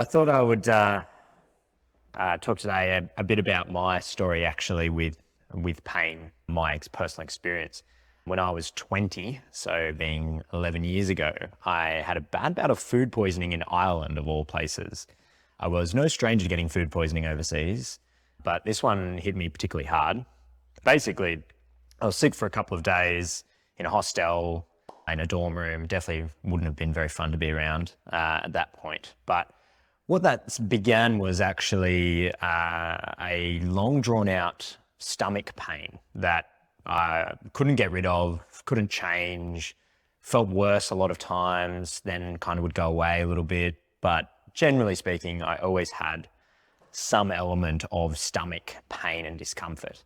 I thought I would talk today a bit about my story actually with pain, my personal experience. When I was 20, so being 11 years ago, I had a bad bout of food poisoning in Ireland, of all places. I was no stranger to getting food poisoning overseas, but this one hit me particularly hard. Basically, I was sick for a couple of days in a hostel, in a dorm room. Definitely wouldn't have been very fun to be around at that point. But what that began was actually a long drawn out stomach pain that I couldn't get rid of, couldn't change, felt worse a lot of times, then kind of would go away a little bit. But generally speaking, I always had some element of stomach pain and discomfort.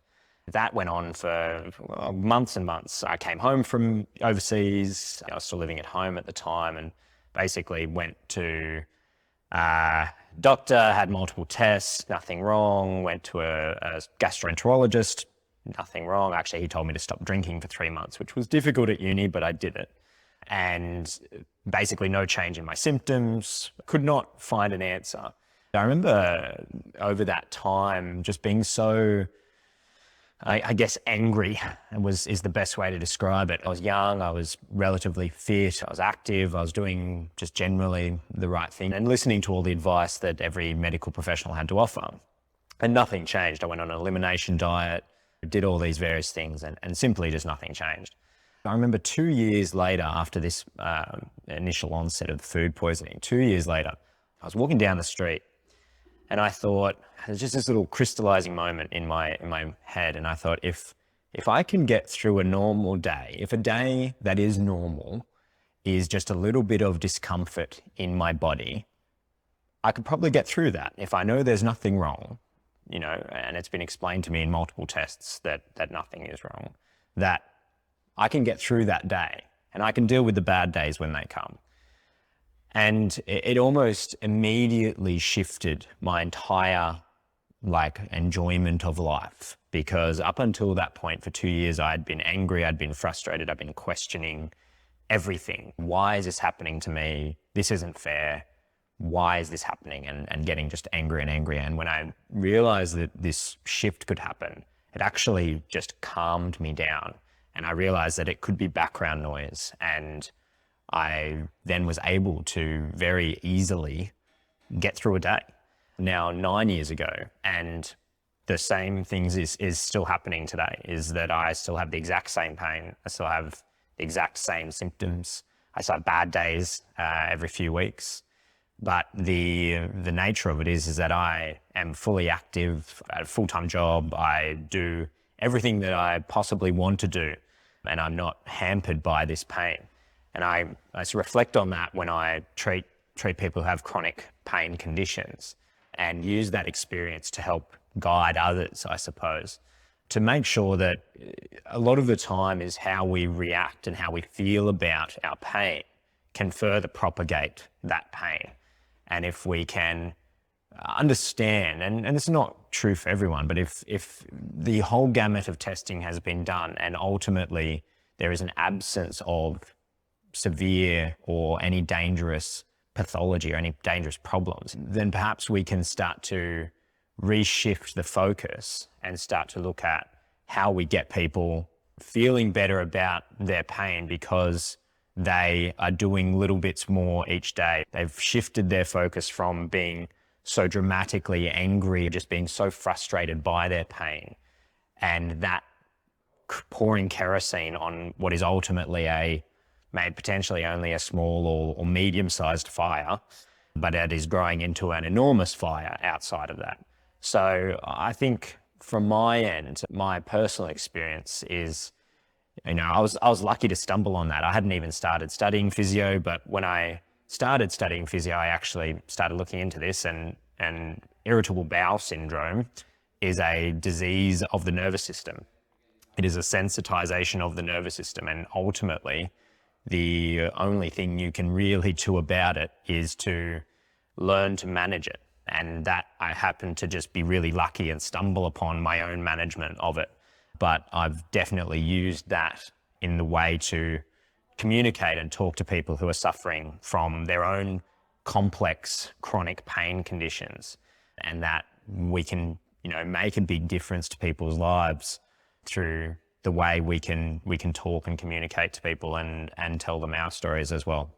That went on for months and months. I came home from overseas. I was still living at home at the time and basically went to doctor, had multiple tests, nothing wrong. Went to a gastroenterologist, nothing wrong. Actually, he told me to stop drinking for 3 months, which was difficult at uni, but I did it. And basically no change in my symptoms, could not find an answer. I remember over that time just being so, I guess, angry is the best way to describe it. I was young, I was relatively fit, I was active, I was doing just generally the right thing and listening to all the advice that every medical professional had to offer. And nothing changed. I went on an elimination diet, did all these various things and simply just nothing changed. I remember 2 years later, after this initial onset of food poisoning, 2 years later, I was walking down the street and I thought, there's just this little crystallizing moment in my head. And I thought, if I can get through a normal day, if a day that is normal is just a little bit of discomfort in my body, I could probably get through that. If I know there's nothing wrong, and it's been explained to me in multiple tests that nothing is wrong, that I can get through that day and I can deal with the bad days when they come. And it almost immediately shifted my entire enjoyment of life, because up until that point for 2 years, I'd been angry, I'd been frustrated, I'd been questioning everything. Why is this happening to me? This isn't fair. Why is this happening? And getting just angry and angry. And when I realized that this shift could happen, it actually just calmed me down. And I realized that it could be background noise. And I then was able to very easily get through a day. Now, 9 years ago, and the same things is still happening today, is that I still have the exact same pain. I still have the exact same symptoms. I still have bad days every few weeks. But the nature of it is that I am fully active at a full-time job. I do everything that I possibly want to do, and I'm not hampered by this pain. And I reflect on that when I treat people who have chronic pain conditions and use that experience to help guide others, I suppose, to make sure that a lot of the time is how we react and how we feel about our pain can further propagate that pain. And if we can understand, and it's not true for everyone, but if the whole gamut of testing has been done and ultimately there is an absence of severe or any dangerous pathology or any dangerous problems, then perhaps we can start to reshift the focus and start to look at how we get people feeling better about their pain because they are doing little bits more each day. They've shifted their focus from being so dramatically angry, just being so frustrated by their pain, and that pouring kerosene on what is ultimately made potentially only a small or medium-sized fire, but it is growing into an enormous fire outside of that. So I think from my end, my personal experience is, I was lucky to stumble on that. I hadn't even started studying physio, but when I started studying physio, I actually started looking into this, and irritable bowel syndrome is a disease of the nervous system. It is a sensitization of the nervous system, and ultimately, the only thing you can really do about it is to learn to manage it. And that I happen to just be really lucky and stumble upon my own management of it. But I've definitely used that in the way to communicate and talk to people who are suffering from their own complex chronic pain conditions, and that we can, make a big difference to people's lives through the way we can talk and communicate to people and tell them our stories as well.